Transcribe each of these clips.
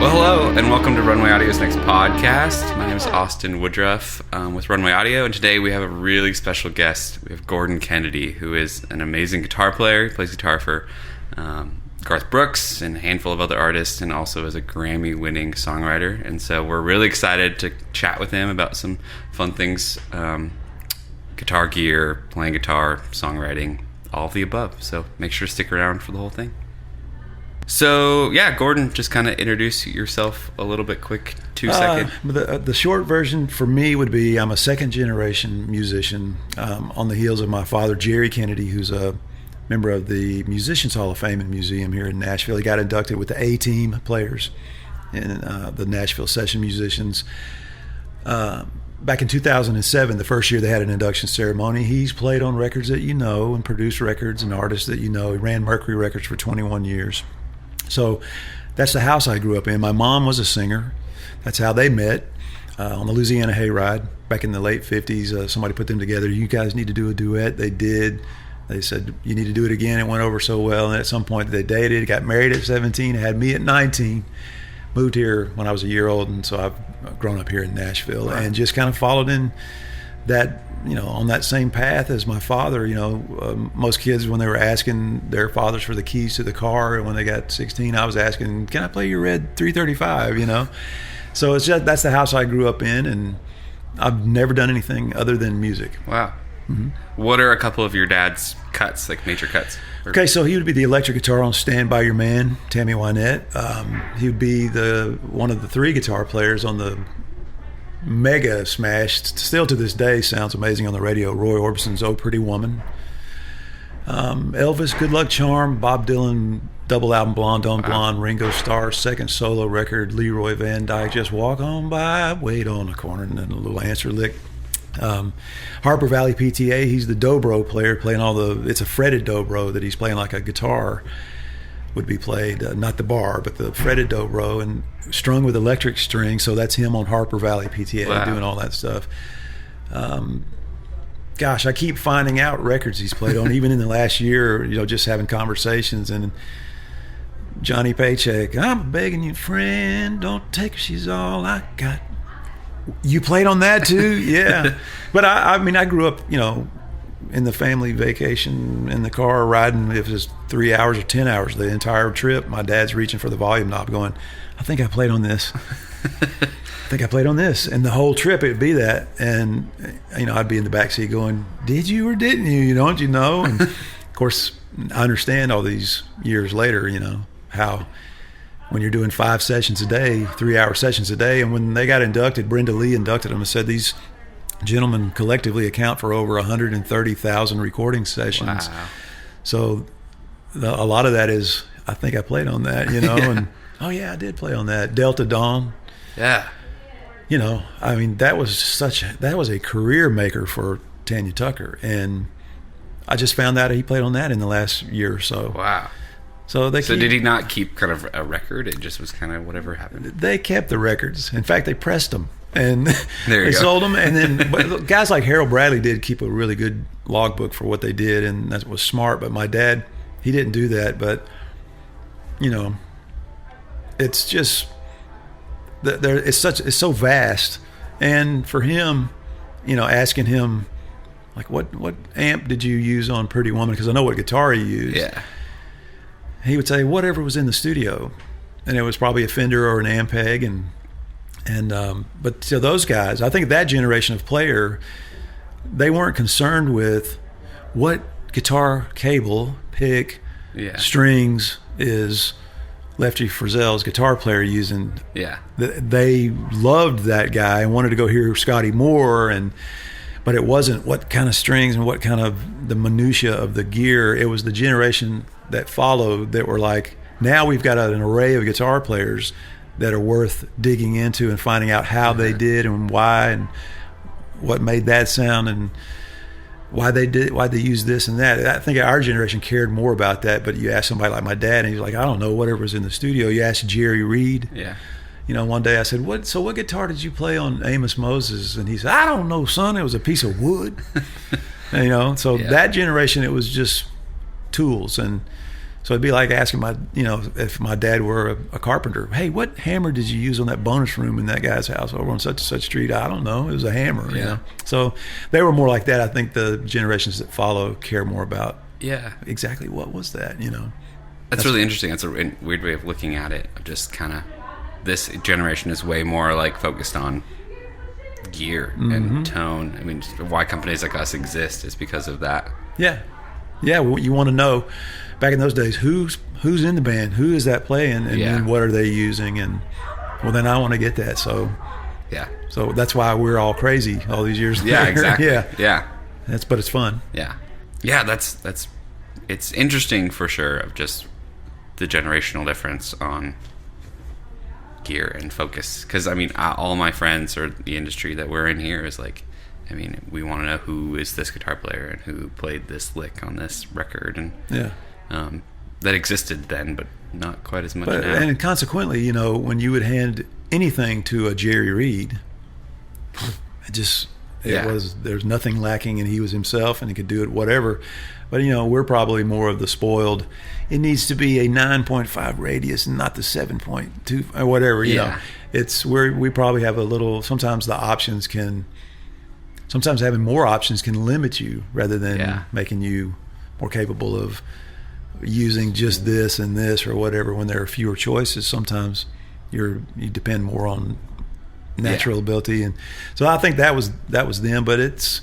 Well, hello, and welcome to Runway Audio's next podcast. My name is Austin Woodruff with Runway Audio, and today we have a really special guest. We have Gordon Kennedy, who is an amazing guitar player. He plays guitar for Garth Brooks and a handful of other artists, and also is a Grammy-winning songwriter. And so we're really excited to chat with him about some fun things, guitar gear, playing guitar, songwriting, all of the above. So make sure to stick around for the whole thing. So, yeah, Gordon, just kind of introduce yourself a little bit quick, 2 second. The short version for me would be I'm a second-generation musician on the heels of my father, Jerry Kennedy, who's a member of the Musicians Hall of Fame and Museum here in Nashville. He got inducted with the A-Team players and the Nashville Session Musicians. Back in 2007, the first year they had an induction ceremony, he's played on records that you know and produced records and artists that you know. He ran Mercury Records for 21 years. So that's the house I grew up in. My mom was a singer. That's how they met on the Louisiana Hayride back in the late 50s. Somebody put them together. You guys need to do a duet. They did. They said, you need to do it again. It went over so well. And at some point they dated, got married at 17, had me at 19, moved here when I was a year old. And so I've grown up here in Nashville and just kind of followed in that, on that same path as my father. Most kids, when they were asking their fathers for the keys to the car, and when they got 16, I was asking, can I play your red 335, So it's just, that's the house I grew up in, and I've never done anything other than music. Wow. Mm-hmm. What are a couple of your dad's cuts, like major cuts? Okay, so he would be the electric guitar on Stand By Your Man, Tammy Wynette. He would be one of the three guitar players on the mega smashed, still to this day sounds amazing on the radio, Roy Orbison's Oh Pretty Woman. Elvis, Good Luck Charm, Bob Dylan double album Blonde on Blonde, Ringo Starr's second solo record, Leroy Van Dyke, Just Walk On By, Wait on the Corner, and then a little answer lick. Harper Valley PTA, he's the dobro player playing it's a fretted dobro that he's playing like a guitar would be played, not the bar, but the fretted dobro, and strung with electric strings. So that's him on Harper Valley PTA doing all that stuff. Gosh, I keep finding out records he's played on, even in the last year, just having conversations. And Johnny Paycheck, I'm begging you, friend, don't take her, she's all I got. You played on that too? Yeah. But I grew up, in the family vacation in the car riding, if it was 3 hours or 10 hours the entire trip, my dad's reaching for the volume knob going, I think I played on this. And the whole trip it'd be that. And, I'd be in the backseat going, did you or didn't you? Don't you know? And of course, I understand all these years later, how when you're doing 5 sessions a day, 3-hour sessions a day, and when they got inducted, Brenda Lee inducted them and said these gentlemen collectively account for over 130,000 recording sessions. Wow. So a lot of that is, I think I played on that, and oh yeah, I did play on that. Delta Dawn. Yeah. That was a career maker for Tanya Tucker, and I just found out he played on that in the last year or so. Wow. So did he not keep kind of a record? It just was kind of whatever happened. They kept the records. In fact, they pressed them. And they go. sold them, and then but guys like Harold Bradley did keep a really good logbook for what they did, and that was smart. But my dad, he didn't do that. But it's just it's so vast, and for him, asking him like what amp did you use on Pretty Woman, because I know what guitar he used. Yeah, he would say whatever was in the studio, and it was probably a Fender or an Ampeg, but to those guys, I think that generation of player, they weren't concerned with what guitar cable, pick, strings is Lefty Frizzell's guitar player using. Yeah. They loved that guy and wanted to go hear Scotty Moore, but it wasn't what kind of strings and what kind of the minutia of the gear. It was the generation that followed that were like, now we've got an array of guitar players that are worth digging into and finding out how they did and why and what made that sound and why they used this and that. I think our generation cared more about that, but you ask somebody like my dad and he's like, I don't know, whatever was in the studio. You ask Jerry Reed. Yeah. One day I said, what guitar did you play on Amos Moses? And he said, I don't know, son, it was a piece of wood. That generation, it was just tools. And So it'd be like asking if my dad were a carpenter, hey, what hammer did you use on that bonus room in that guy's house over on such and such street? I don't know. It was a hammer, you know. So they were more like that. I think the generations that follow care more about exactly what was that, you know. That's really interesting. That's a weird way of looking at it. Just kind of, this generation is way more like focused on gear and tone. I mean, why companies like us exist is because of that. Yeah. Well, you want to know, back in those days, who's in the band, who is that playing, and then what are they using, and well, then I want to get that. So so that's why we're all crazy all these years later. Exactly. But it's fun. That's it's interesting for sure, of just the generational difference on gear and focus, because I mean, all my friends or the industry that we're in here is like, I mean, we want to know who is this guitar player and who played this lick on this record, and that existed then, but not quite as much now. And consequently, you know, when you would hand anything to a Jerry Reed, there's nothing lacking, and he was himself, and he could do it whatever. But you know, we're probably more of the spoiled. It needs to be a 9.5 radius and not the 7.2 or whatever. You know, it's where we probably have a little. Sometimes having more options can limit you rather than making you more capable of using just this and this or whatever. When there are fewer choices, sometimes you depend more on natural ability, and so I think that was them. But it's,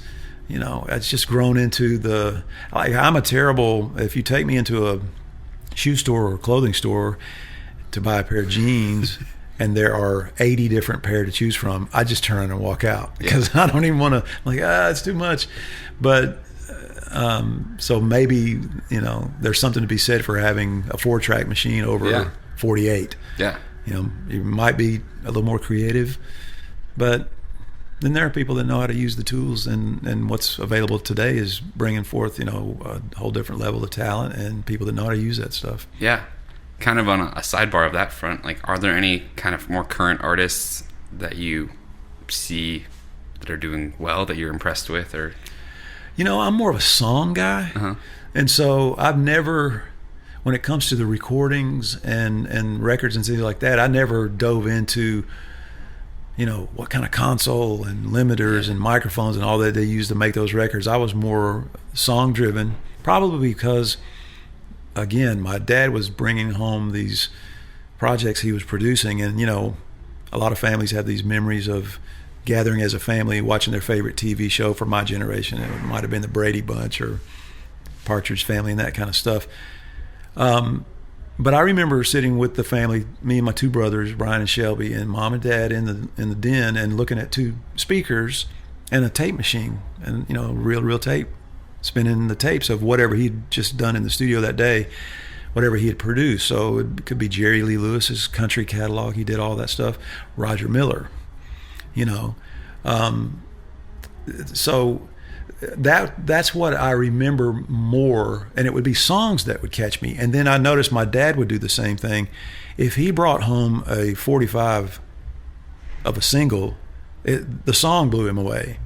you know, it's just grown into the, like, if you take me into a shoe store or clothing store to buy a pair of jeans and there are 80 different pair to choose from, I just turn and walk out because I don't even want to, like, it's too much. But so maybe, you know, there's something to be said for having a 4-track machine over 48. You know, you might be a little more creative, but then there are people that know how to use the tools, and what's available today is bringing forth, you know, a whole different level of talent and people that know how to use that stuff. Yeah. Kind of on a sidebar of that front, like, are there any kind of more current artists that you see that are doing well that you're impressed with? Or, you know, I'm more of a song guy, and so I've never, when it comes to the recordings and records and things like that, I never dove into, you know, what kind of console and limiters and microphones and all that they use to make those records. I was more song driven, probably because, again, my dad was bringing home these projects he was producing, and, you know, a lot of families have these memories of gathering as a family, watching their favorite TV show. For my generation, it might have been the Brady Bunch or Partridge Family and that kind of stuff. But I remember sitting with the family, me and my 2 brothers, Brian and Shelby, and mom and dad in the den, and looking at 2 speakers and a tape machine, and, you know, real tape, spinning the tapes of whatever he'd just done in the studio that day, whatever he had produced. So it could be Jerry Lee Lewis's country catalog. He did all that stuff. Roger Miller, you know. So that's what I remember more, and it would be songs that would catch me. And then I noticed my dad would do the same thing. If he brought home a 45 of a single, the song blew him away,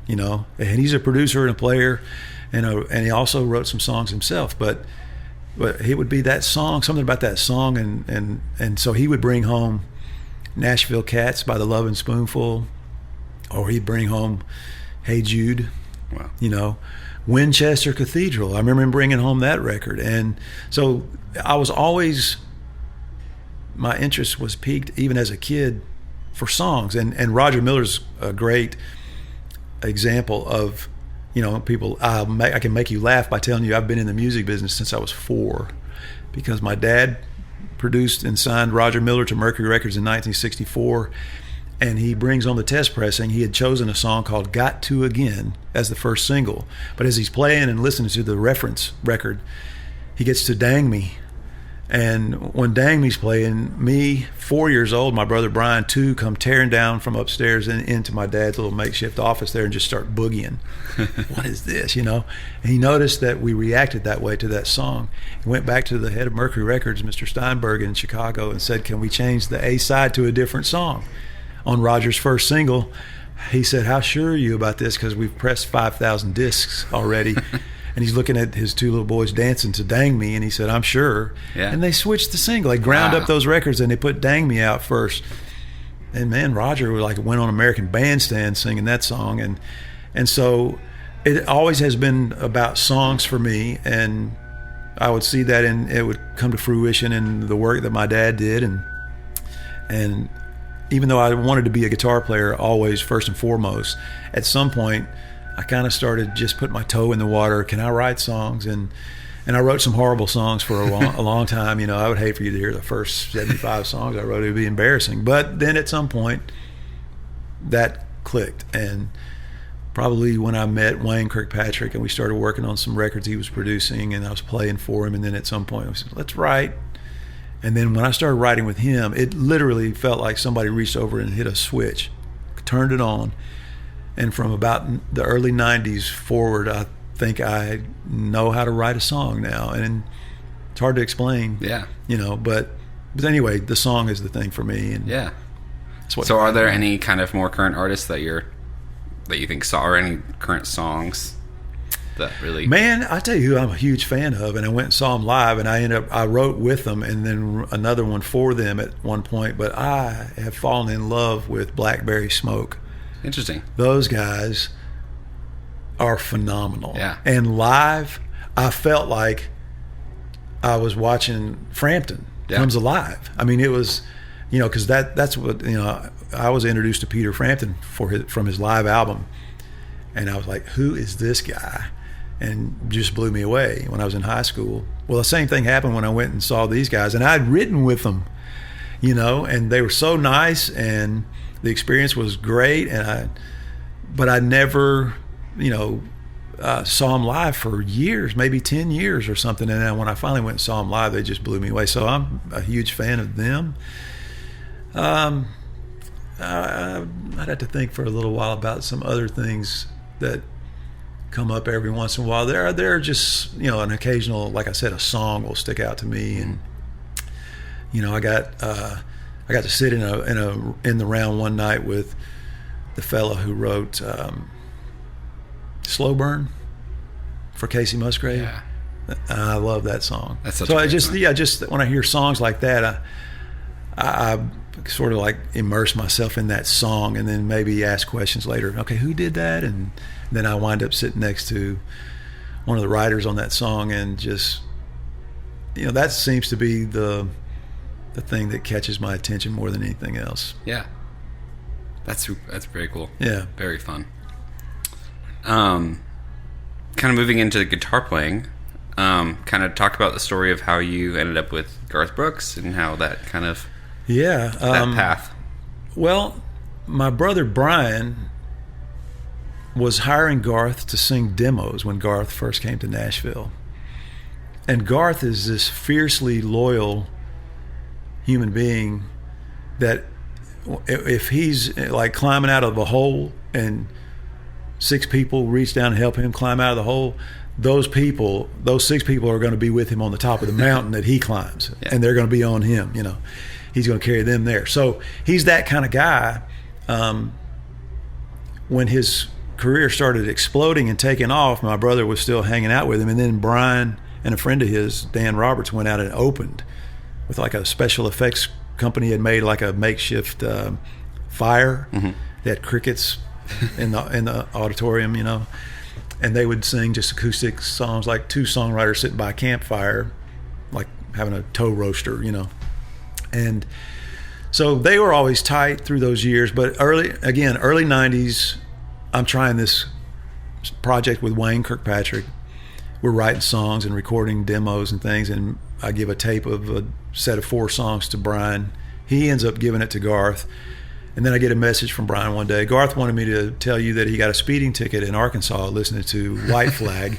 you know. And he's a producer and a player, and he also wrote some songs himself. But it would be that song, something about that song, and so he would bring home Nashville Cats by the Lovin' Spoonful, or he'd bring home Hey Jude. Wow. You know, Winchester Cathedral. I remember him bringing home that record. And so I was always, my interest was piqued even as a kid for songs. And Roger Miller's a great example of, you know, people, I can make you laugh by telling you I've been in the music business since I was 4, because my dad produced and signed Roger Miller to Mercury Records in 1964. And he brings on the test pressing. He had chosen a song called Got To Again as the first single. But as he's playing and listening to the reference record, he gets to Dang Me. And when Dang Me's playing, me, 4 years old, my brother Brian, 2, come tearing down from upstairs and into my dad's little makeshift office there and just start boogieing. What is this, you know? And he noticed that we reacted that way to that song. He went back to the head of Mercury Records, Mr. Steinberg in Chicago, and said, can we change the A side to a different song? On Roger's first single, he said, how sure are you about this? Because we've pressed 5,000 discs already. And he's looking at his two little boys dancing to Dang Me, and he said, I'm sure. Yeah. And they switched the single. They ground up those records, and they put Dang Me out first. And man, Roger went on American Bandstand singing that song. And so it always has been about songs for me, and I would see that, and it would come to fruition in the work that my dad did. And even though I wanted to be a guitar player always, first and foremost, at some point I kind of started just putting my toe in the water. Can I write songs? And I wrote some horrible songs for a long time. I would hate for you to hear the first 75 songs I wrote. It would be embarrassing. But then at some point that clicked, and probably when I met Wayne Kirkpatrick and we started working on some records he was producing, and I was playing for him, and then at some point I said, let's write. And then when I started writing with him, it literally felt like somebody reached over and hit a switch, turned it on. And from about the early 90s forward, I think I know how to write a song now. And it's hard to explain. Yeah. But anyway, the song is the thing for me. And yeah. So are there any kind of more current artists that you think saw, or any current songs that really... Man, I tell you who I'm a huge fan of, and I went and saw them live, and I wrote with them and then another one for them at one point, but I have fallen in love with Blackberry Smoke. Interesting. Those guys are phenomenal. Yeah. And live, I felt like I was watching Frampton Comes Alive. I mean, it was, because that's what, I was introduced to Peter Frampton from his live album, and I was like, who is this guy? And just blew me away when I was in high school. Well, the same thing happened when I went and saw these guys, and I'd written with them, and they were so nice, and the experience was great, but I never, saw them live for years, maybe 10 years or something. And then when I finally went and saw them live, they just blew me away. So I'm a huge fan of them. I'd have to think for a little while about some other things that come up every once in a while. There are just, an occasional, like I said, a song will stick out to me. And, I got to sit in the round one night with the fella who wrote Slow Burn for Casey Musgrave. Yeah. I love that song. That's such so a I great just song. just when I hear songs like that, I sort of like immerse myself in that song, and then maybe ask questions later. Okay, who did that? And then I wind up sitting next to one of the writers on that song, and just that seems to be the thing that catches my attention more than anything else. Yeah. That's very cool. Yeah. Very fun. Kind of moving into the guitar playing, kind of talk about the story of how you ended up with Garth Brooks and how that kind of that path. Well, my brother Brian was hiring Garth to sing demos when Garth first came to Nashville. And Garth is this fiercely loyal human being that if he's like climbing out of a hole and 6 people reach down and help him climb out of the hole, those 6 people are going to be with him on the top of the mountain that he climbs. Yeah. And they're going to be on him. He's going to carry them there. So he's that kind of guy. When his career started exploding and taking off, my brother was still hanging out with him, and then Brian and a friend of his, Dan Roberts, went out and opened with like a special effects company, had made like a makeshift fire. Mm-hmm. They had crickets in the auditorium, and they would sing just acoustic songs, like 2 songwriters sitting by a campfire, like having a toe roaster, And so they were always tight through those years. But early 90s, I'm trying this project with Wayne Kirkpatrick. We're writing songs and recording demos and things, and I give a tape of a set of 4 songs to Brian. He ends up giving it to Garth. And then I get a message from Brian one day. Garth wanted me to tell you that he got a speeding ticket in Arkansas listening to White Flag,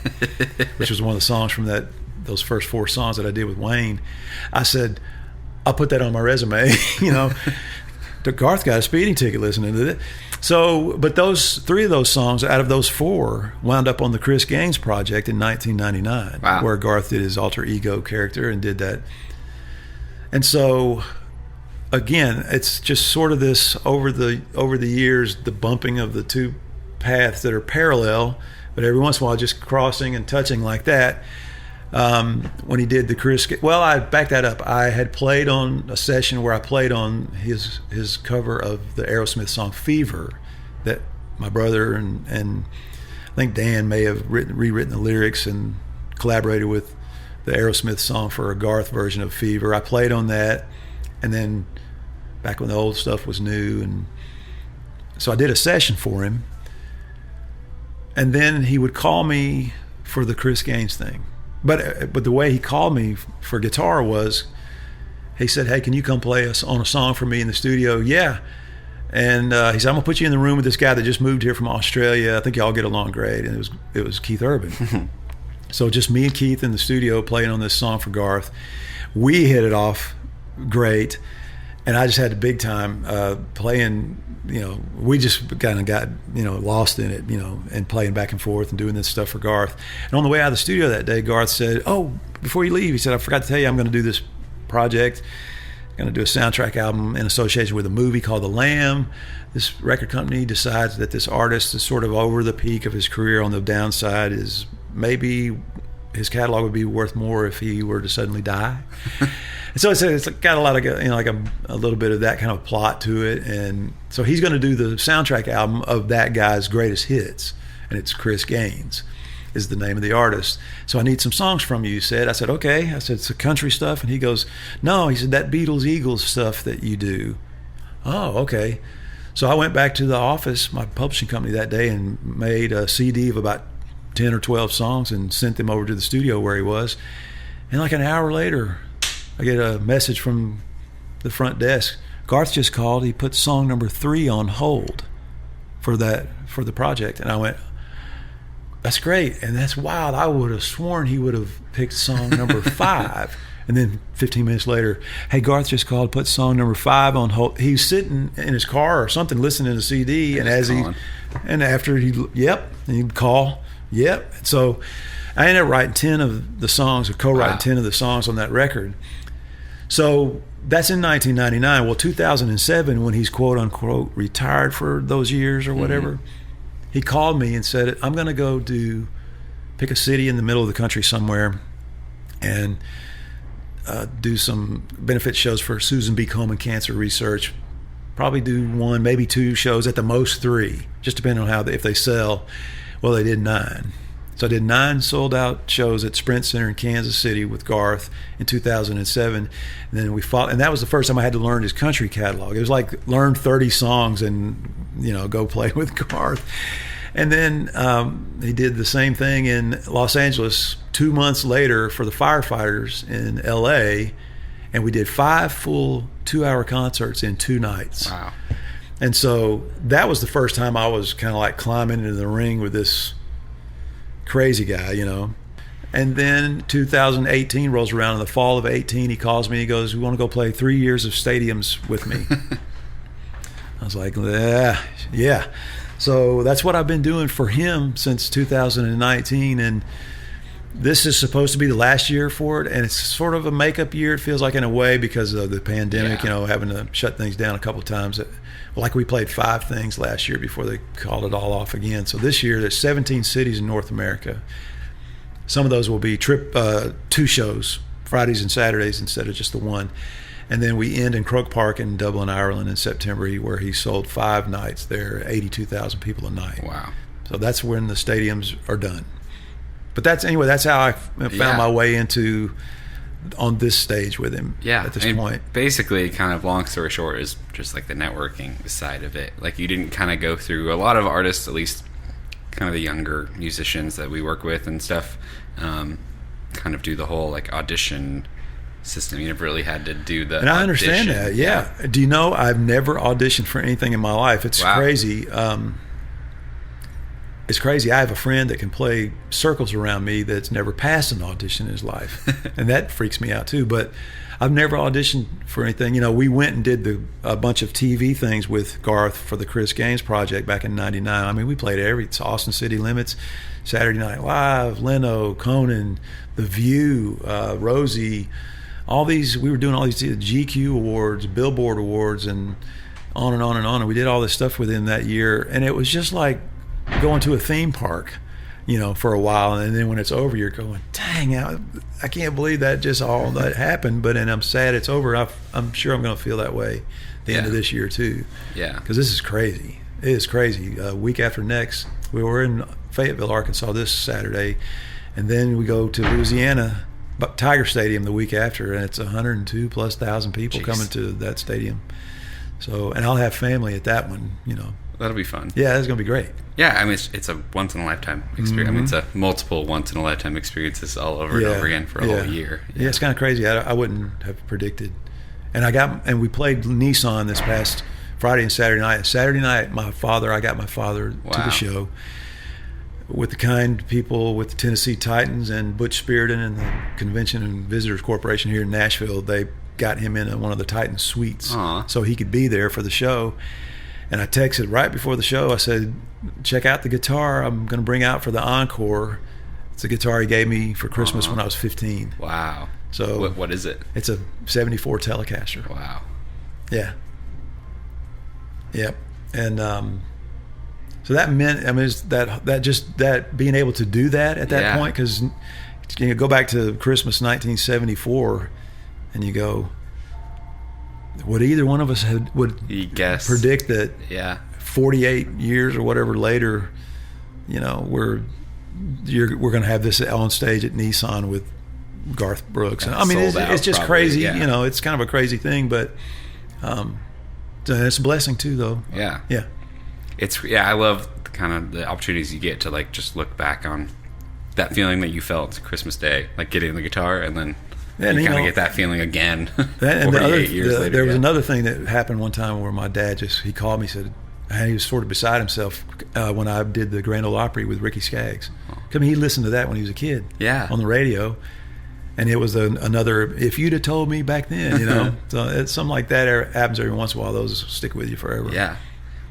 which was one of the songs from those first 4 songs that I did with Wayne. I said, I'll put that on my resume. Garth got a speeding ticket listening to it. So, but 3 of those songs out of those 4 wound up on the Chris Gaines project in 1999, wow. Where Garth did his alter ego character and did that. And so, again, it's just sort of this over the years, the bumping of the 2 paths that are parallel, But every once in a while, just crossing and touching like that. When he did the Chris, well, I back that up. I had played on a session where I played on his cover of the Aerosmith song "Fever," that my brother and I think Dan may have rewritten the lyrics and collaborated with the Aerosmith song for a Garth version of "Fever." I played on that, and then back when the old stuff was new, and so I did a session for him, and then he would call me for the Chris Gaines thing. But the way he called me for guitar was, he said, "Hey, can you come play us on a song for me in the studio?" Yeah. And he said, "I'm gonna put you in the room with this guy that just moved here from Australia. I think y'all get along great." And it was Keith Urban. So just me and Keith in the studio playing on this song for Garth. We hit it off great, and I just had a big time playing. We just kind of got lost in it, and playing back and forth and doing this stuff for Garth. And on the way out of the studio that day, Garth said, "Oh, before you leave," he said, "I forgot to tell you, I'm going to do this project. I'm going to do a soundtrack album in association with a movie called The Lamb. This record company decides that this artist is sort of over the peak of his career. On the downside is maybe his catalog would be worth more if he were to suddenly die." And so it's got a lot of like a little bit of that kind of plot to it, and so he's going to do the soundtrack album of that guy's greatest hits, and it's Chris Gaines is the name of the artist. "So I need some songs from you," he said. I said, "Okay." I said, "It's the country stuff," and he goes, "No," he said, "that Beatles Eagles stuff that you do." "Oh, okay." So I went back to the office, my publishing company, that day, and made a CD of about 10 or 12 songs and sent them over to the studio where he was. And like an hour later, I get a message from the front desk. "Garth just called. He put song number 3 on hold for the project." And I went, "That's great." And that's wild. I would have sworn he would have picked song number 5. And then 15 minutes later, "Hey, Garth just called, put song number 5 on hold." He's sitting in his car or something listening to the CD, and after he'd call, yep. So I ended up writing 10 of the songs, or co-writing 10 of the songs on that record. So that's in 1999. Well, 2007, when he's quote unquote retired for those years or whatever, he called me and said, "I'm going to go pick a city in the middle of the country somewhere and do some benefit shows for Susan B. Komen Cancer Research. Probably do 1, maybe 2 shows, at the most 3, just depending on if they sell." Well, they did 9. So I did 9 sold-out shows at Sprint Center in Kansas City with Garth in 2007. And then and that was the first time I had to learn his country catalog. It was like learn 30 songs and go play with Garth. And then he did the same thing in Los Angeles 2 months later for the firefighters in LA, and we did 5 full 2-hour concerts in 2 nights. Wow. And so that was the first time I was kind of like climbing into the ring with this crazy guy, And then 2018 rolls around. In the fall of 18, he calls me. He goes, "We want to go play 3 years of stadiums with me." I was like, yeah. So that's what I've been doing for him since 2019. And this is supposed to be the last year for it. And it's sort of a makeup year, it feels like, in a way, because of the pandemic, having to shut things down a couple of times. Like we played 5 things last year before they called it all off again. So this year there's 17 cities in North America. Some of those will be 2 shows, Fridays and Saturdays instead of just the 1. And then we end in Croke Park in Dublin, Ireland in September, where he sold 5 nights there, 82,000 people a night. Wow. So that's when the stadiums are done. But that's how I found my way into on this stage with him at this point. Basically, kind of long story short, is just like the networking side of it. Like, you didn't kind of go through, a lot of artists, at least kind of the younger musicians that we work with and stuff, kind of do the whole like audition system. You never really had to do the And I understand that, yeah. Do you know, I've never auditioned for anything in my life. It's crazy. It's crazy. I have a friend that can play circles around me that's never passed an audition in his life. And that freaks me out too. But I've never auditioned for anything. We went and did a bunch of TV things with Garth for the Chris Gaines project back in 99. I mean, we played it's Austin City Limits, Saturday Night Live, Leno, Conan, The View, Rosie, all these. We were doing all these GQ awards, Billboard awards, and on and on and on. And we did all this stuff with him that year. And it was just like going to a theme park. for a while, and then when it's over, you're going, dang, I can't believe that just all that happened. But and I'm sad it's over. I'm sure I'm going to feel that way at the end of this year too. Yeah, because this is crazy. It is crazy. Week after next, we were in Fayetteville, Arkansas this Saturday, and then we go to Louisiana, Tiger Stadium the week after, and it's 102,000+ people coming to that stadium. So, and I'll have family at that one. That'll be fun. Yeah, it's going to be great. Yeah, I mean, it's a once-in-a-lifetime experience. I mean, it's a multiple once-in-a-lifetime experiences all over and over again for a whole year. Yeah, it's kind of crazy. I wouldn't have predicted. And we played Nissan this past Friday and Saturday night. Saturday night, I got my father to the show with the kind people with the Tennessee Titans and Butch Spiriton and the Convention and Visitors Corporation here in Nashville. They got him in one of the Titans suites so he could be there for the show. And I texted right before the show. I said, check out the guitar I'm going to bring out for the encore. It's a guitar he gave me for Christmas when I was 15. Wow. So what is it? It's a 74 Telecaster. Wow. Yeah. Yep. And so that meant, I mean, that being able to do that at that point, because you go back to Christmas 1974 and you go, would either one of us predict that 48 years or whatever later, we're going to have this on stage at Nissan with Garth Brooks? And I mean, it's just crazy. It's kind of a crazy thing, but it's a blessing too, though. Yeah. I love kind of the opportunities you get to like just look back on that feeling that you felt Christmas Day, like getting the guitar, and then you kind of get that feeling again. And 48 years later. There was another thing that happened one time where my dad he called me, said, and he was sort of beside himself when I did the Grand Ole Opry with Ricky Skaggs. I mean, he listened to that when he was a kid on the radio. And it was another, if you'd have told me back then, so it's something like that happens every once in a while. Those stick with you forever. Yeah.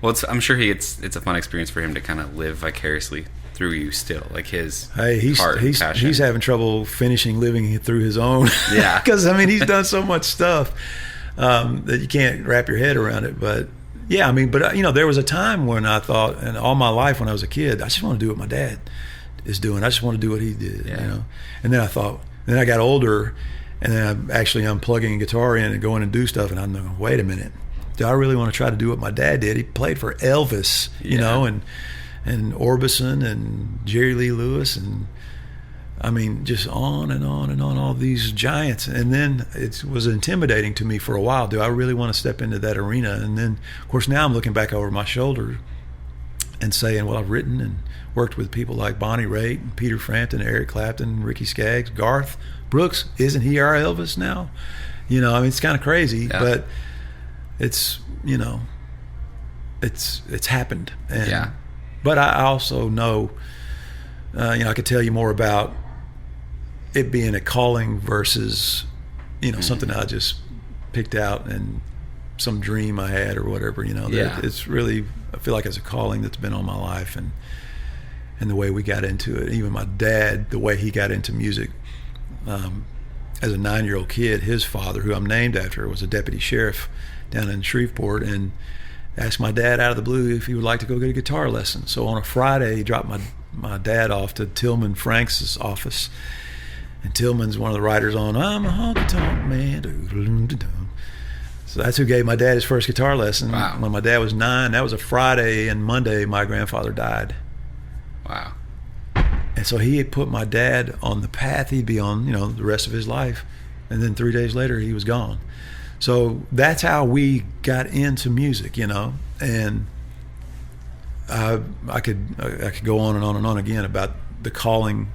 Well, I'm sure it's a fun experience for him to kind of live vicariously through you still, like his heart and passion. He's having trouble finishing living through his own. Yeah. Because, I mean, he's done so much stuff that you can't wrap your head around it. But, yeah, I mean, there was a time when I thought, and all my life when I was a kid, I just want to do what my dad is doing. I just want to do what he did, And then I thought, then I got older, and then I'm actually unplugging a guitar in and going and do stuff, and I'm going, wait a minute. Do I really want to try to do what my dad did? He played for Elvis, and Orbison and Jerry Lee Lewis, and I mean, just on and on and on, all these giants. And then it was intimidating to me for a while. Do I really want to step into that arena? And then, of course, now I'm looking back over my shoulder and saying, well, I've written and worked with people like Bonnie Raitt, and Peter Frampton, Eric Clapton, Ricky Skaggs, Garth Brooks. Isn't he our Elvis now? I mean, it's kind of crazy, but it's, it's happened. And, but I also know, I could tell you more about it being a calling versus, something I just picked out and some dream I had or whatever, it's really, I feel like it's a calling that's been on my life, and the way we got into it. Even my dad, the way he got into music, as a 9-year-old kid, his father, who I'm named after, was a deputy sheriff down in Shreveport, and asked my dad out of the blue if he would like to go get a guitar lesson. So on a Friday, he dropped my dad off to Tillman Franks' office, and Tillman's one of the writers on I'm a honky-tonk man. So that's who gave my dad his first guitar lesson. Wow. When my dad was 9. That was a Friday, and Monday my grandfather died. Wow. And so he had put my dad on the path he'd be on, the rest of his life. And then 3 days later, he was gone. So that's how we got into music, and I could go on and on and on again about the calling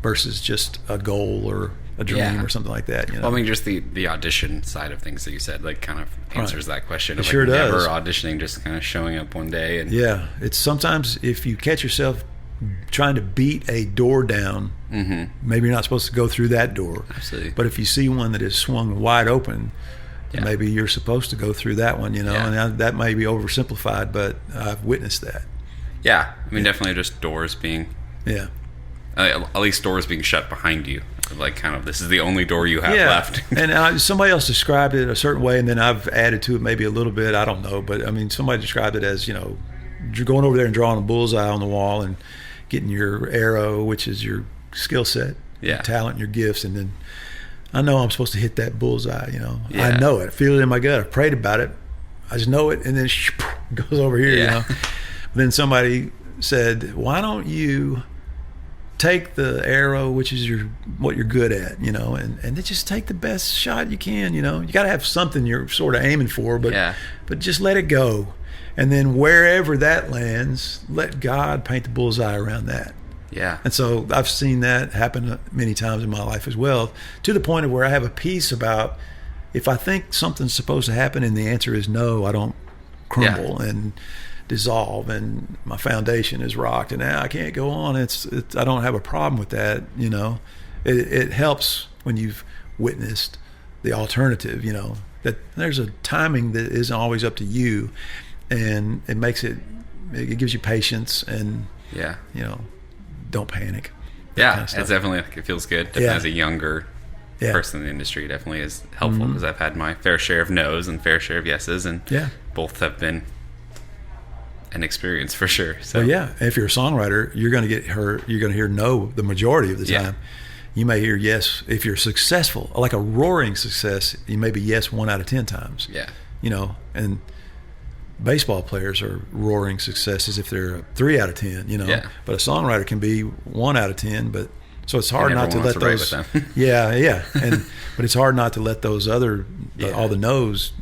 versus just a goal or a dream or something like that. Well, I mean, just the audition side of things that you said, like, kind of answers that question. It sure does. Never auditioning, just kind of showing up one day. And it's sometimes if you catch yourself trying to beat a door down, maybe you're not supposed to go through that door. Absolutely. But if you see one that is swung wide open, maybe you're supposed to go through that one, and that may be oversimplified, but I've witnessed that. Yeah, I mean, definitely just doors being, at least doors being shut behind you. Like, kind of, this is the only door you have left. And somebody else described it a certain way, and then I've added to it maybe a little bit. I don't know, but I mean, somebody described it as, you're going over there and drawing a bullseye on the wall, and getting your arrow, which is your skill set, Yeah. your talent, and your gifts, and then I know I'm supposed to hit that bullseye. Yeah. I know it. I feel it in my gut. I've prayed about it. I just know it, and then it goes over here. Yeah. Then somebody said, "Why don't you take the arrow, which is what you're good at, and then just take the best shot you can. You got to have something you're sort of aiming for, but just let it go, and then wherever that lands, let God paint the bullseye around that." Yeah. And so I've seen that happen many times in my life as well, to the point of where I have a peace about, if I think something's supposed to happen and the answer is no, I don't crumble and dissolve and my foundation is rocked and now I can't go on. I don't have a problem with that. It helps when you've witnessed the alternative, that there's a timing that isn't always up to you, and it gives you patience and don't panic. Yeah, it's definitely, it feels good. Definitely as a younger person in the industry, definitely is helpful, because I've had my fair share of no's and fair share of yeses, and both have been an experience for sure. So if you're a songwriter, you're going to hear no the majority of the time. You may hear yes if you're successful, like a roaring success. You may be yes 1 out of 10 times. And baseball players are roaring successes if they're 3 out of 10. But a songwriter can be 1 out of 10. But so it's hard not to let those. But it's hard not to let those other all the no's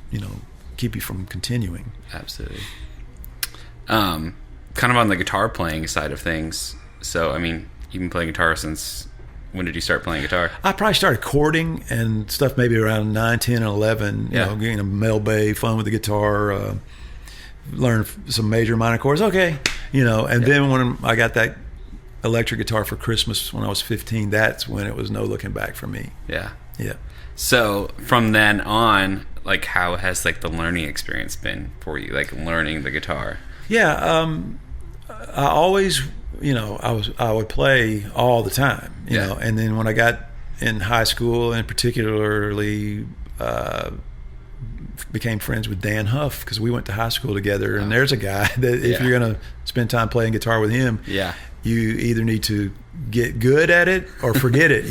keep you from continuing. Absolutely. Kind of on the guitar playing side of things. So, I mean, you've been playing guitar since, when did you start playing guitar? I probably started chording and stuff maybe around 9, 10, and 11, getting a male bay, fun with the guitar, learn some major minor chords. Okay. Then when I got that electric guitar for Christmas when I was 15, that's when it was no looking back for me. Yeah. Yeah. So from then on, like, how has like the learning experience been for you? Like learning the guitar? Yeah. I always, I would play all the time, and then when I got in high school, and particularly became friends with Dan Huff, because we went to high school together, and there's a guy that if you're going to spend time playing guitar with him, you either need to get good at it or forget it,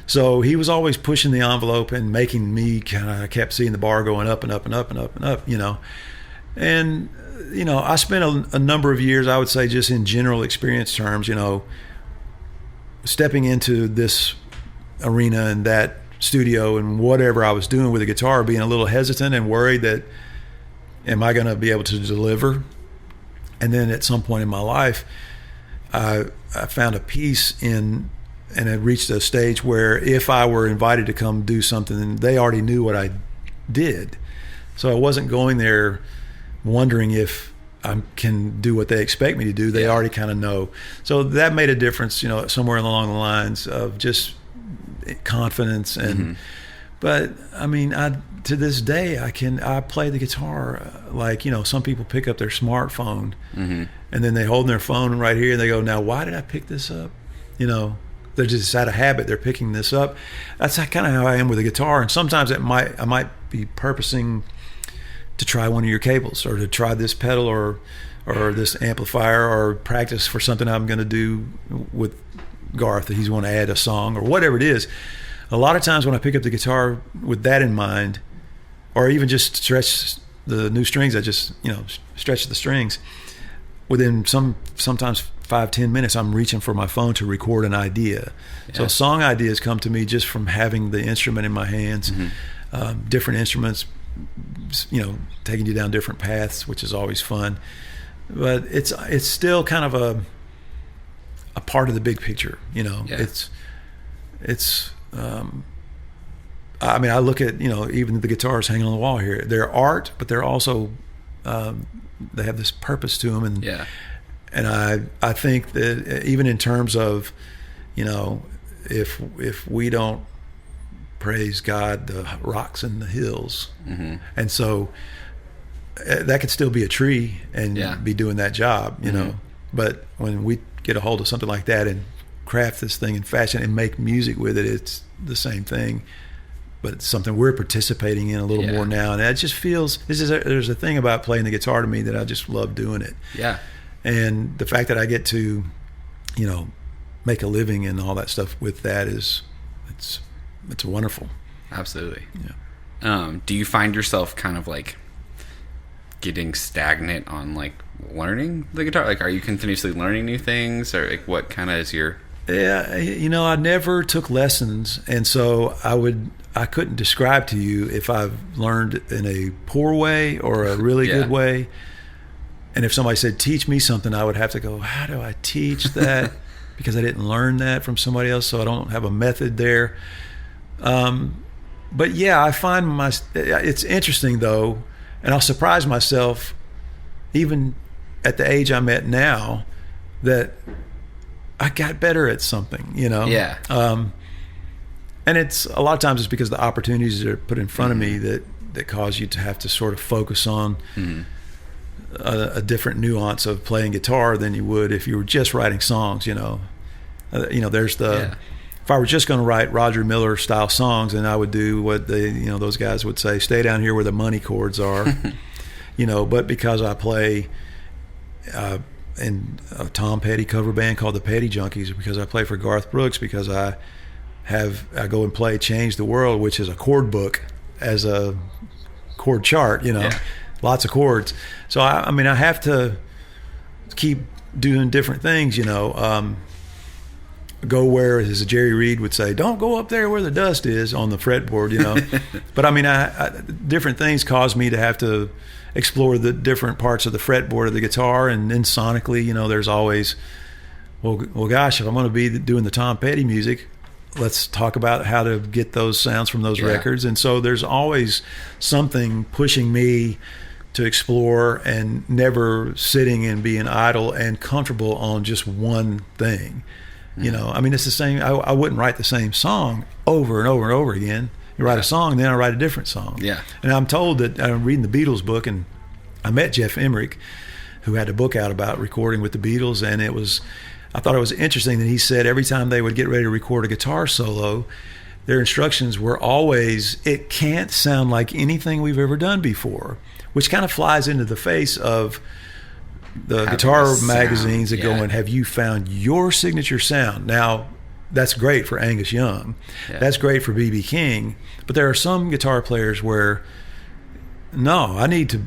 So he was always pushing the envelope and making me I kept seeing the bar going up and up and up and up and up, And, I spent a number of years, I would say, just in general experience terms, stepping into this arena and that studio and whatever I was doing with the guitar, being a little hesitant and worried that, am I going to be able to deliver? And then at some point in my life, I found a peace and had reached a stage where if I were invited to come do something, they already knew what I did. So I wasn't going there wondering if I can do what they expect me to do. They already kind of know. So that made a difference, somewhere along the lines of just confidence. And but I mean, to this day, I play the guitar like, some people pick up their smartphone and then they hold their phone right here and they go, now why did I pick this up? They're just out of habit. They're picking this up. That's kind of how I am with the guitar. And sometimes I might be purposing to try one of your cables, or to try this pedal, or this amplifier, or practice for something I'm going to do with Garth that he's going to add a song or whatever it is. A lot of times when I pick up the guitar with that in mind, or even just stretch the new strings, I just stretch the strings. Within sometimes 5-10 minutes, I'm reaching for my phone to record an idea. So song ideas come to me just from having the instrument in my hands. Different instruments, taking you down different paths, which is always fun. But it's still kind of a part of the big picture. I mean, I look at even the guitars hanging on the wall here. They're art, but they're also they have this purpose to them, and I think that even in terms of if we don't praise God, the rocks and the hills, and so that could still be a tree and be doing that job, But when we get a hold of something like that and craft this thing and fashion and make music with it, it's the same thing, but it's something we're participating in a little more now. And it just feels, there's a thing about playing the guitar to me that I just love doing it. And the fact that I get to make a living and all that stuff with that it's wonderful. Absolutely. Yeah. Do you find yourself kind of like getting stagnant on like learning the guitar? Like, are you continuously learning new things, or like what kind of is your... Yeah, I never took lessons, and so I couldn't describe to you if I've learned in a poor way or a really good way. And if somebody said, teach me something, I would have to go, how do I teach that? Because I didn't learn that from somebody else, so I don't have a method there. But yeah, I find it's interesting though, and I'll surprise myself, even at the age I'm at now, that I got better at something, Yeah. And it's a lot of times it's because the opportunities that are put in front of me that cause you to have to sort of focus on a different nuance of playing guitar than you would if you were just writing songs. There's if I were just going to write Roger Miller style songs, then I would do what those guys would say, stay down here where the money chords are. But because I play in a Tom Petty cover band called the Petty Junkies, because I play for Garth Brooks, because I go and play Change the World, which is a chord book as a chord chart, lots of chords. So I have to keep doing different things, go where, as Jerry Reed would say, don't go up there where the dust is on the fretboard, But different things cause me to have to explore the different parts of the fretboard of the guitar, and then sonically, there's always, well, gosh, if I'm going to be doing the Tom Petty music, let's talk about how to get those sounds from those records. And so there's always something pushing me to explore, and never sitting and being idle and comfortable on just one thing. It's the same. I wouldn't write the same song over and over and over again. You write a song, then I write a different song. Yeah. And I'm told that I'm reading the Beatles book, and I met Jeff Emmerich, who had a book out about recording with the Beatles, and I thought it was interesting that he said every time they would get ready to record a guitar solo, their instructions were always, it can't sound like anything we've ever done before, which kind of flies into the face of the guitar magazines that go in, have you found your signature sound? Now, that's great for Angus Young. Yeah. That's great for B.B. King. But there are some guitar players where, no, I need to,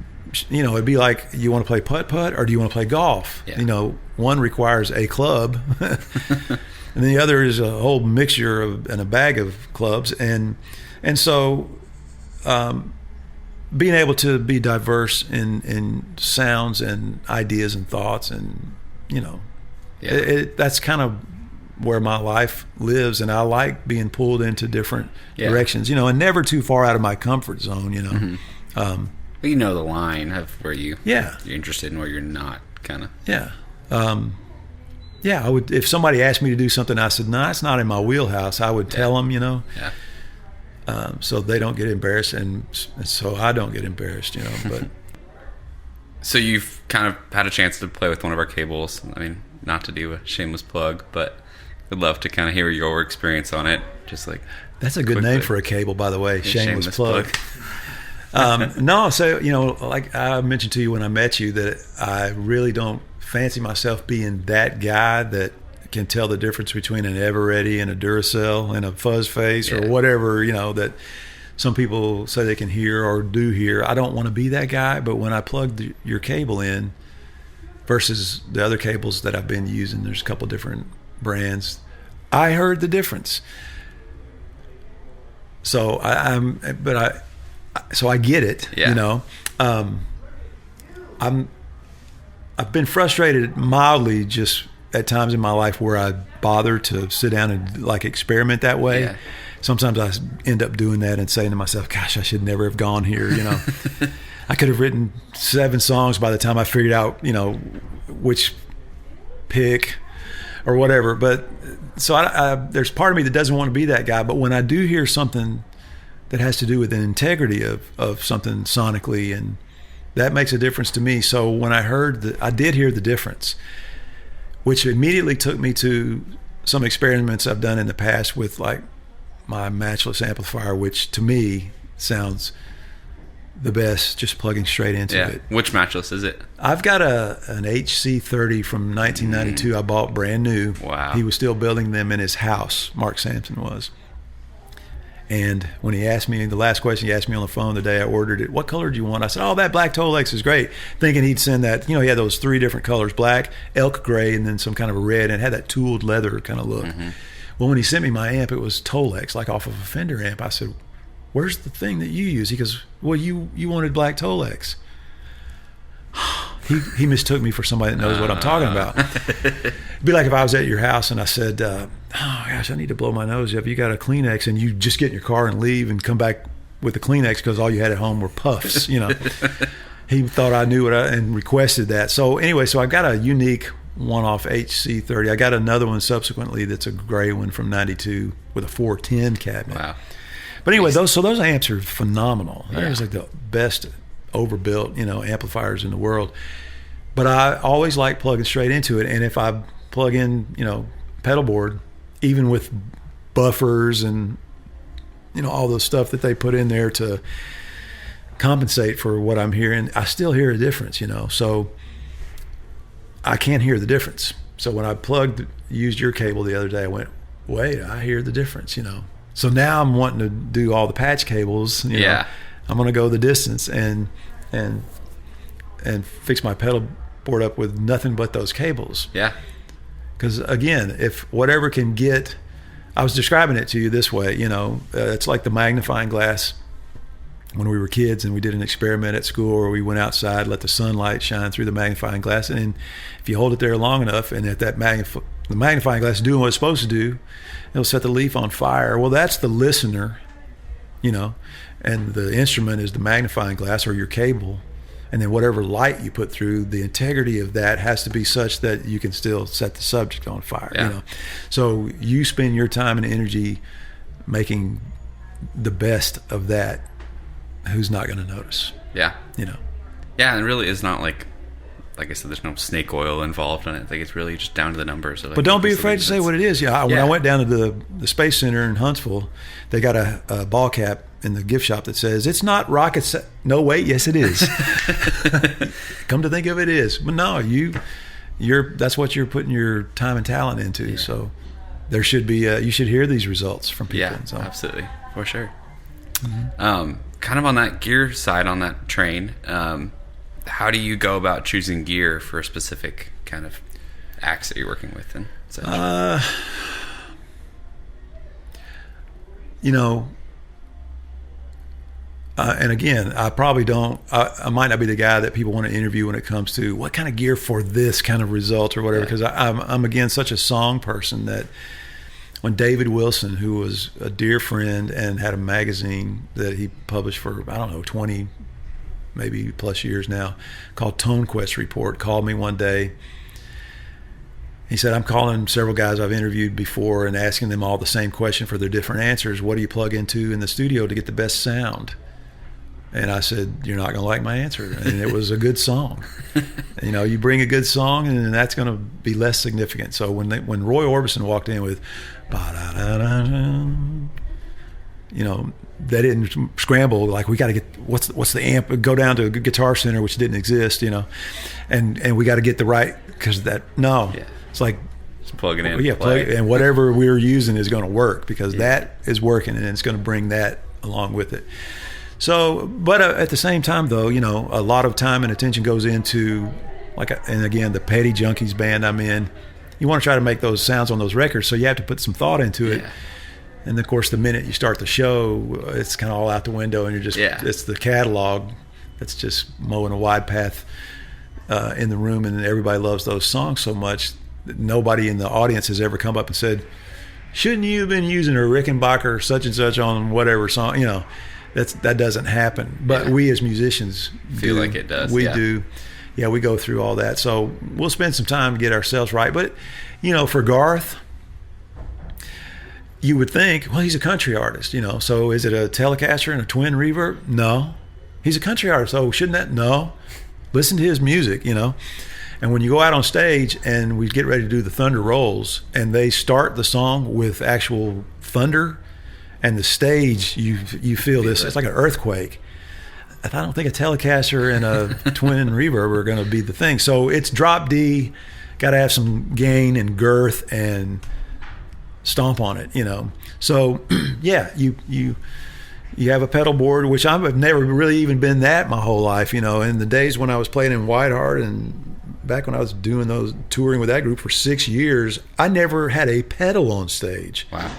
it'd be like, you want to play putt-putt or do you want to play golf? Yeah. One requires a club and the other is a whole mixture and a bag of clubs. And so being able to be diverse in sounds and ideas and thoughts, and that's kind of where my life lives, and I like being pulled into different directions, and never too far out of my comfort zone, Mm-hmm. The line of where you're interested and where you're not, kind of. Yeah. I would, if somebody asked me to do something, I said, no, it's not in my wheelhouse, I would tell them, Yeah. So they don't get embarrassed, and so I don't get embarrassed, but. So you've kind of had a chance to play with one of our cables. Not to do a shameless plug, but I'd love to kind of hear your experience on it. Just like, that's a good name for a cable, by the way. Shameless plug. No, so like I mentioned to you when I met you, that I really don't fancy myself being that guy that can tell the difference between an Eveready and a Duracell and a fuzz face or whatever, that some people say they can hear or do hear. I don't want to be that guy, but when I plugged your cable in versus the other cables that I've been using, there's a couple different brands, I heard the difference. So I get it, I've been frustrated mildly just at times in my life where I bother to sit down and like experiment that way. Yeah. Sometimes I end up doing that and saying to myself, gosh, I should never have gone here. I could have written 7 songs by the time I figured out, which pick or whatever. But so there's part of me that doesn't want to be that guy. But when I do hear something that has to do with the integrity of something sonically, and that makes a difference to me. So when I did hear the difference, which immediately took me to some experiments I've done in the past with like my matchless amplifier, which to me sounds the best, just plugging straight into it. Which matchless is it? I've got an HC30 from 1992. I bought brand new. Wow. He was still building them in his house. Mark Sampson was. And when he asked me, the last question he asked me on the phone the day I ordered it, what color do you want? I said, that black Tolex is great. Thinking he'd send that, he had those 3 different colors, black, elk gray, and then some kind of a red, and it had that tooled leather kind of look. Mm-hmm. Well, when he sent me my amp, it was Tolex, like off of a Fender amp. I said, where's the thing that you use? He goes, well, you wanted black Tolex. He mistook me for somebody that knows what I'm talking about. It'd be like if I was at your house and I said, oh gosh, I need to blow my nose. Have you got a Kleenex? And you just get in your car and leave and come back with the Kleenex because all you had at home were puffs, He thought I knew and requested that. So anyway, I got a unique one-off HC30. I got another one subsequently that's a gray one from 92 with a 410 cabinet. Wow. But anyway, those amps are phenomenal. They're like the best overbuilt, amplifiers in the world. But I always like plugging straight into it. And if I plug in, pedal board, even with buffers and, all the stuff that they put in there to compensate for what I'm hearing, I still hear a difference, So I can't hear the difference. So when I used your cable the other day, I went, wait, I hear the difference, So now I'm wanting to do all the patch cables. I'm going to go the distance and fix my pedal board up with nothing but those cables. Yeah. Because again, if whatever can get, I was describing it to you this way, it's like the magnifying glass when we were kids and we did an experiment at school where we went outside, let the sunlight shine through the magnifying glass, and if you hold it there long enough and if the magnifying glass is doing what it's supposed to do, it'll set the leaf on fire. Well, that's the listener, and the instrument is the magnifying glass or your cable, and then whatever light you put through, the integrity of that has to be such that you can still set the subject on fire. So you spend your time and energy making the best of that. Who's not going to notice? Yeah, and it really is not like I said, there's no snake oil involved in it. Like it's really just down to the numbers. So but don't be afraid to say what it is. When I went down to the Space Center in Huntsville, they got a ball cap in the gift shop that says it's not rocket science. No, wait, yes it is. Come to think of it, is. But no, that's what you're putting your time and talent into. So there should be you should hear these results from people. Yeah, absolutely, for sure. Mm-hmm. Kind of on that gear side, on that train, how do you go about choosing gear for a specific kind of acts that you're working with? And and again, I probably don't. I might not be the guy that people want to interview when it comes to what kind of gear for this kind of result or whatever. Because I'm again such a song person that. When David Wilson, who was a dear friend and had a magazine that he published for, 20, maybe plus years now, called Tone Quest Report, called me one day. He said, I'm calling several guys I've interviewed before and asking them all the same question for their different answers. What do you plug into in the studio to get the best sound? And I said, you're not going to like my answer. And it was a good song. You bring a good song and that's going to be less significant. So when Roy Orbison walked in with, they didn't scramble like we got to get what's the amp, go down to a Guitar Center, which didn't exist, and we got to get the right, because it's like just plug it in, and whatever we're using is going to work because that is working and it's going to bring that along with it. So, but at the same time, though, a lot of time and attention goes into, and again, the Petty Junkies band I'm in, you want to try to make those sounds on those records, so you have to put some thought into it. And of course, the minute you start the show, it's kind of all out the window, and you're just, it's the catalog that's just mowing a wide path in the room, and everybody loves those songs so much that nobody in the audience has ever come up and said, shouldn't you have been using a Rickenbacker such and such on whatever song, that doesn't happen. But we as musicians feel like it does. We do. Yeah, we go through all that. So we'll spend some time to get ourselves right. But, for Garth, you would think, well, he's a country artist, so is it a Telecaster and a twin reverb? No. He's a country artist. Oh, shouldn't that? No. Listen to his music, And when you go out on stage and we get ready to do the Thunder Rolls and they start the song with actual thunder and the stage, you feel this, it's like an earthquake. I don't think a Telecaster and a twin reverb are going to be the thing. So it's drop D, got to have some gain and girth and stomp on it, So yeah, you have a pedal board, which I've never really even been that my whole life, In the days when I was playing in Whiteheart and back when I was doing those touring with that group for 6 years, I never had a pedal on stage. Wow.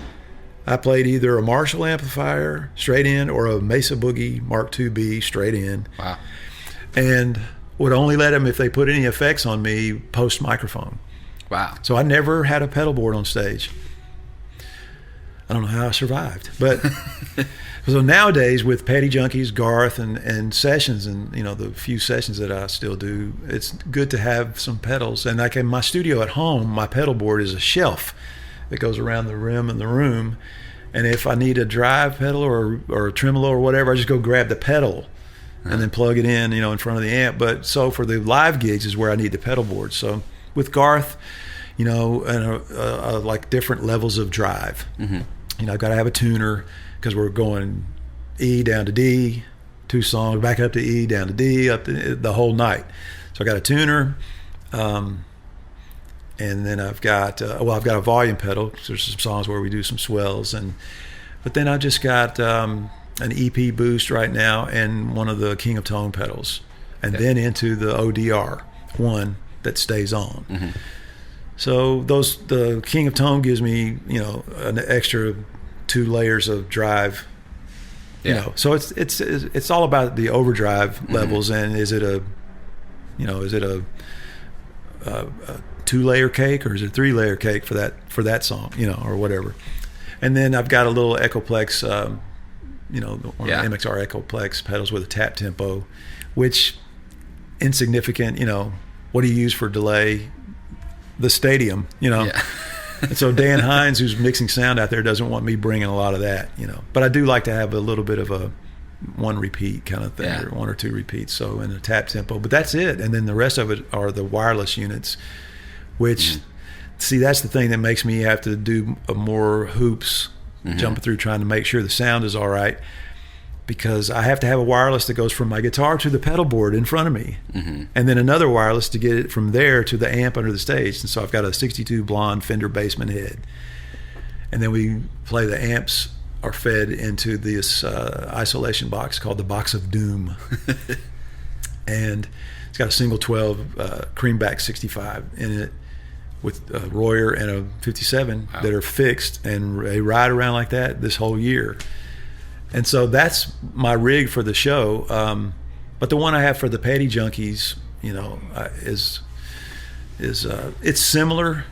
I played either a Marshall amplifier straight in or a Mesa Boogie Mark IIB straight in. Wow. And would only let them, if they put any effects on me, post microphone. Wow. So I never had a pedal board on stage. I don't know how I survived. But so nowadays with Petty Junkies, Garth, and sessions, and the few sessions that I still do, it's good to have some pedals. And like in my studio at home, my pedal board is a shelf that goes around the rim of the room. And if I need a drive pedal or a tremolo or whatever, I just go grab the pedal and then plug it in, in front of the amp. But so for the live gigs is where I need the pedal board. So with Garth, and like different levels of drive. Mm-hmm. I've got to have a tuner because we're going E down to D, 2 songs, back up to E, down to D, up to the whole night. So I got a tuner. And then I've got a volume pedal. There's some songs where we do some swells, but then I've just got an EP boost right now and one of the King of Tone pedals, and then into the ODR one that stays on. Mm-hmm. So the King of Tone gives me an extra 2 layers of drive. So it's all about the overdrive levels, and is it a 2-layer cake or is it a 3-layer cake for that song, or whatever. And then I've got a little Echoplex, MXR Echoplex pedals with a tap tempo, which insignificant, what do you use for delay? The stadium, Yeah. And so Dan Hines, who's mixing sound out there, doesn't want me bringing a lot of that, But I do like to have a little bit of a 1 repeat kind of thing, or 1 or 2 repeats, so in a tap tempo. But that's it. And then the rest of it are the wireless units, which, see, that's the thing that makes me have to do more hoops, jumping through trying to make sure the sound is all right, because I have to have a wireless that goes from my guitar to the pedal board in front of me, and then another wireless to get it from there to the amp under the stage. And so I've got a 62 blonde Fender Bassman head, and then we play the amps are fed into this isolation box called the Box of Doom. And it's got a single 12 Creamback 65 in it with a Royer and a 57 that are fixed, and they ride around like that this whole year. And so that's my rig for the show. But the one I have for the Petty Junkies, is it's similar.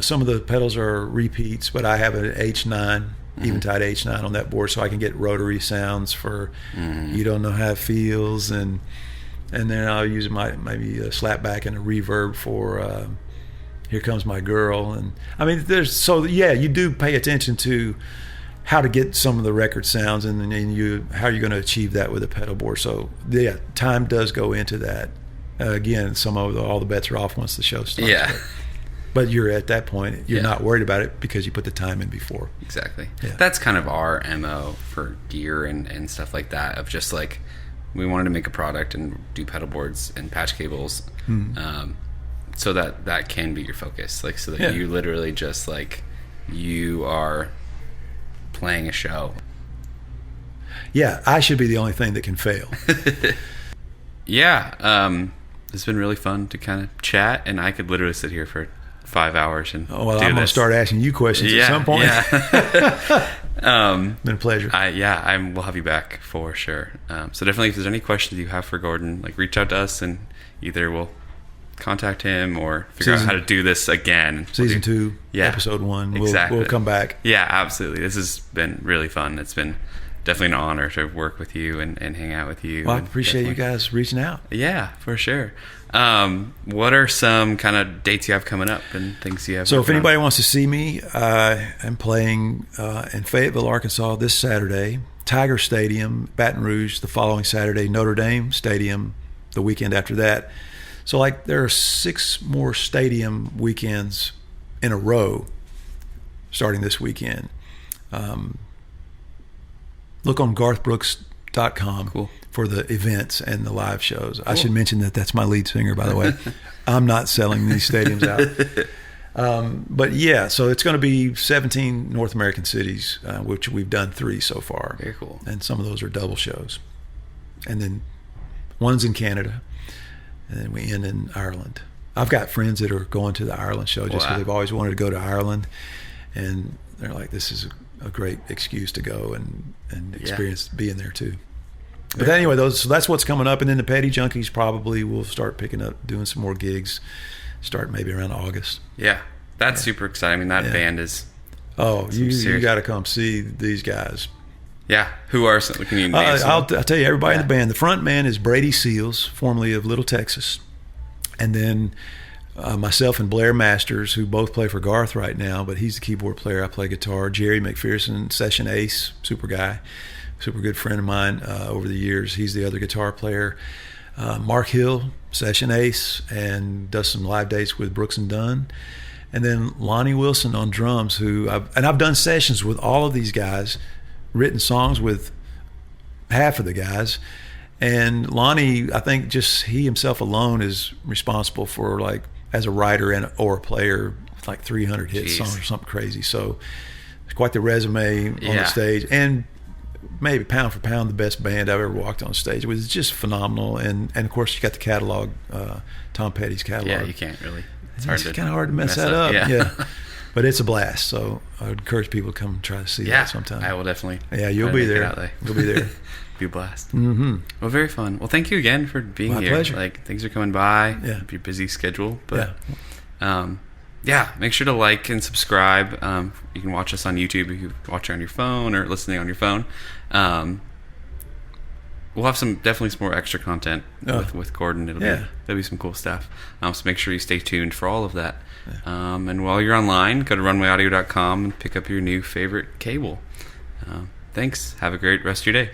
Some of the pedals are repeats, but I have an H9, Eventide H9 on that board, so I can get rotary sounds for You Don't Know How It Feels, and then I'll use maybe a slapback and a reverb for Here Comes My Girl. And I mean, you do pay attention to how to get some of the record sounds, and how you're going to achieve that with a pedal board. So yeah, time does go into that. Again, all the bets are off once the show starts. Yeah. But you're at that point, you're not worried about it because you put the time in before. Exactly. Yeah. That's kind of our MO for gear and stuff like that, of just like, we wanted to make a product and do pedal boards and patch cables, so that can be your focus, like, so that you literally just like, you are playing a show. Yeah, I should be the only thing that can fail. It's been really fun to kind of chat, and I could literally sit here for 5 hours and I'm going to start asking you questions at some point. Been a pleasure. We'll have you back for sure. So definitely, if there's any questions you have for Gordon, like, reach out to us, and either we'll contact him or figure out how to do this again. Season 2, episode 1. We'll come back. Yeah, absolutely. This has been really fun. It's been definitely an honor to work with you and hang out with you. Well, I appreciate you guys reaching out. Yeah, for sure. What are some kind of dates you have coming up and things you have? So if anybody wants to see me, I'm playing in Fayetteville, Arkansas this Saturday, Tiger Stadium, Baton Rouge the following Saturday, Notre Dame Stadium the weekend after that. So like, there are 6 more stadium weekends in a row starting this weekend. Look on Garth Brooks Songwriter.com Cool. for the events and the live shows. Cool. I should mention that that's my lead singer, by the way. I'm not selling these stadiums out. But yeah, so it's going to be 17 North American cities, which we've done 3 so far. Very cool. And some of those are double shows. And then one's in Canada, and then we end in Ireland. I've got friends that are going to the Ireland show just because they've always wanted to go to Ireland, and they're like, this is a great excuse to go and experience being there too. But anyway, so that's what's coming up, and then the Petty Junkies probably will start picking up, doing some more gigs, start maybe around August. Yeah, that's super exciting. I mean, that band is. Oh, you got to come see these guys. Yeah, who are some? Can you name I'll tell you, everybody in the band. The front man is Brady Seals, formerly of Little Texas, and then myself and Blair Masters, who both play for Garth right now, but he's the keyboard player. I play guitar. Jerry McPherson, session ace, super guy, super good friend of mine over the years. He's the other guitar player. Mark Hill, session ace, and does some live dates with Brooks and Dunn. And then Lonnie Wilson on drums, I've done sessions with all of these guys, written songs with half of the guys, and Lonnie, I think just he himself alone is responsible for, like, as a writer or a player, like 300 hit songs or something crazy. So it's quite the resume on the stage, and maybe pound for pound the best band I've ever walked on stage with. It's just phenomenal. And of course you got the catalog, Tom Petty's catalog. Yeah, you can't really. It's kind of hard to mess that up. Yeah. But it's a blast, so I would encourage people to come and try to see that sometime. I will definitely. Yeah, you'll be there. You'll be there. Be a blast. Mm-hmm. Well, very fun. Well, thank you again for being here. My pleasure. Like, things are coming by. Yeah. Your busy schedule, but make sure to like and subscribe. You can watch us on YouTube if you watch it on your phone or listening on your phone. We'll have definitely some more extra content with Gordon. There'll be some cool stuff. So make sure you stay tuned for all of that. Yeah. And while you're online, go to runwayaudio.com and pick up your new favorite cable. Thanks. Have a great rest of your day.